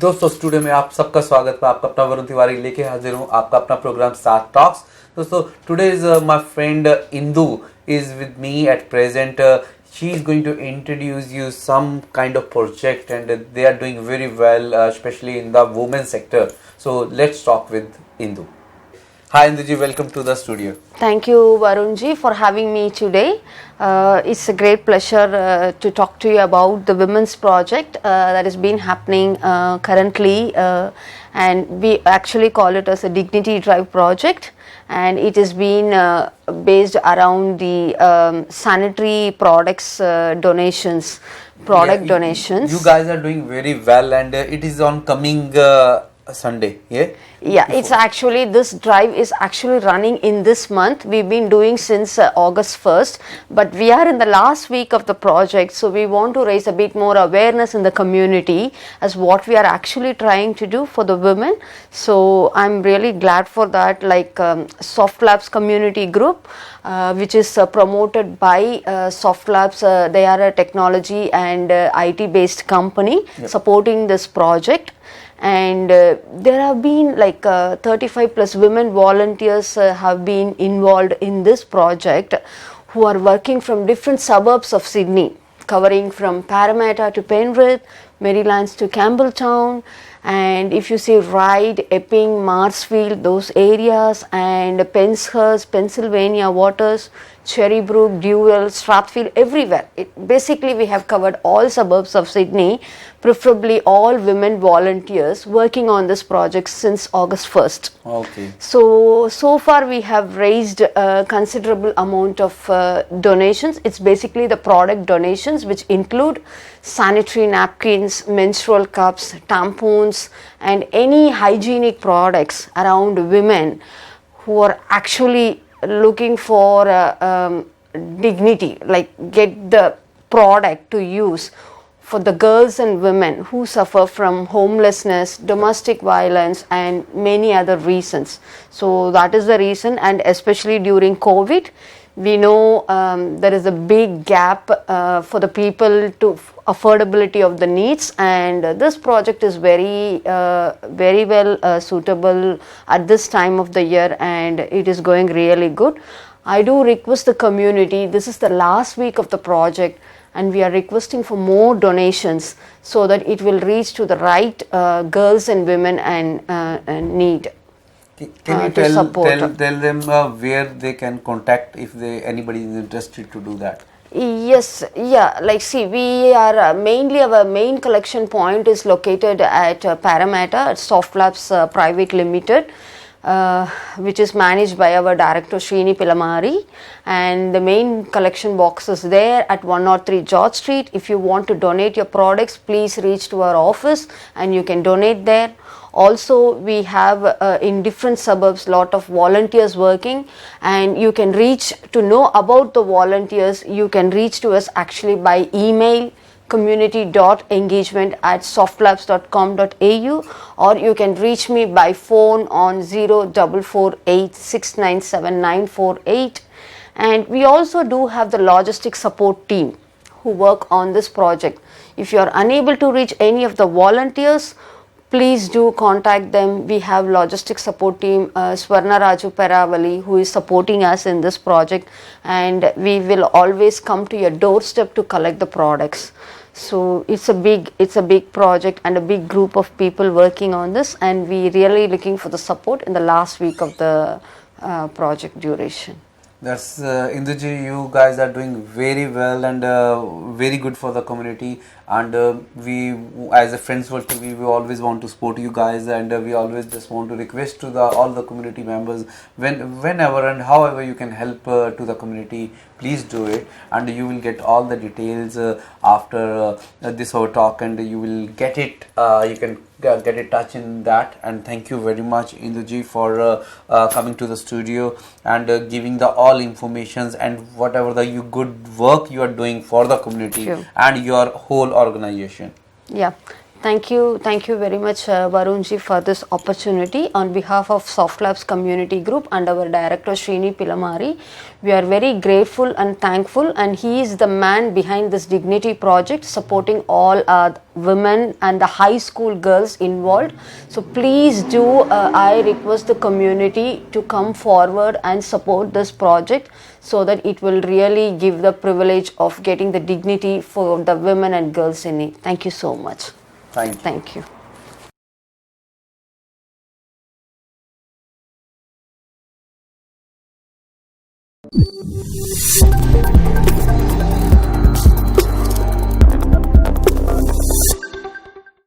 दोस्तों स्टूडियो में आप सबका स्वागत है। आपका अपना वरुण तिवारी लेके हाजिर हूँ आपका अपना प्रोग्राम स्टार टॉक्स। दोस्तों today is my friend Indu is with me at present. She is going to introduce you some kind of project and they are doing very well, especially in the women sector. So let's talk with Indu. Hi Induji, welcome to the studio. Thank you, Varunji, for having me today. It's a great pleasure to talk to you about the women's project that has been happening currently, and we actually call it as a Dignity Drive project. And it has been based around the sanitary products donations, donations. You guys are doing very well, and it is on coming Sunday, yeah? Yeah, it's actually, this drive is actually running in this month. We've been doing since August 1st, but we are in the last week of the project, so we want to raise a bit more awareness in the community as what we are actually trying to do for the women. So I'm really glad for that, like Soft Labs community group, which is promoted by Soft Labs. They are a technology and IT based company supporting this project. And there have been like 35 plus women volunteers have been involved in this project, who are working from different suburbs of Sydney, covering from Parramatta to Penrith, Marylands to Campbelltown, and if you see Ryde, Epping, Marsfield, those areas, and Penshurst, Pennsylvania Waters, Cherrybrook, Dural, Strathfield, everywhere. Basically, we have covered all suburbs of Sydney, preferably all women volunteers working on this project since August 1st. Okay. So far we have raised a considerable amount of donations. It's basically the product donations, which include sanitary napkins, menstrual cups, tampons, and any hygienic products around women who are actually looking for dignity, like get the product to use for the girls and women who suffer from homelessness, domestic violence, and many other reasons. So that is the reason, and especially during COVID, we know there is a big gap for the people to affordability of the needs, and this project is very well suitable at this time of the year, and it is going really good. I do request the community, this is the last week of the project, and we are requesting for more donations so that it will reach to the right girls and women and need. Can you tell them where they can contact if anybody is interested to do that? Yes, yeah, like see, we are mainly, our main collection point is located at Parramatta at Soft Labs Private Limited, which is managed by our director Srini Pilamari, and the main collection box is there at 103 George Street. If you want to donate your products, please reach to our office and you can donate there. Also, we have in different suburbs lot of volunteers working, and you can reach to know about the volunteers. You can reach to us actually by email, community.engagement@softlabs.com.au, or you can reach me by phone on 0448697948. And we also do have the logistic support team who work on this project. If you are unable to reach any of the volunteers, please do contact them. We have logistic support team Swarna Raju Peravali, who is supporting us in this project, and we will always come to your doorstep to collect the products. So it's a big project and a big group of people working on this, and we really looking for the support in the last week of the project duration. That's Induji, you guys are doing very well and very good for the community, and we as a friends world we always want to support you guys, and we always just want to request to all the community members, whenever and however you can help to the community, please do it, and you will get all the details after this whole talk, and you will get it, you can get in touch in that. And thank you very much Induji for coming to the studio and giving the all informations and whatever the good work you are doing for the community and your whole organization. Yeah, Thank you very much, Varunji, for this opportunity. On behalf of Soft Labs Community Group and our director Srini Pilamari, we are very grateful and thankful. And he is the man behind this Dignity project, supporting all women and the high school girls involved. So please do, I request the community to come forward and support this project, so that it will really give the privilege of getting the dignity for the women and girls in it. Thank you so much. Thank you. Thank you.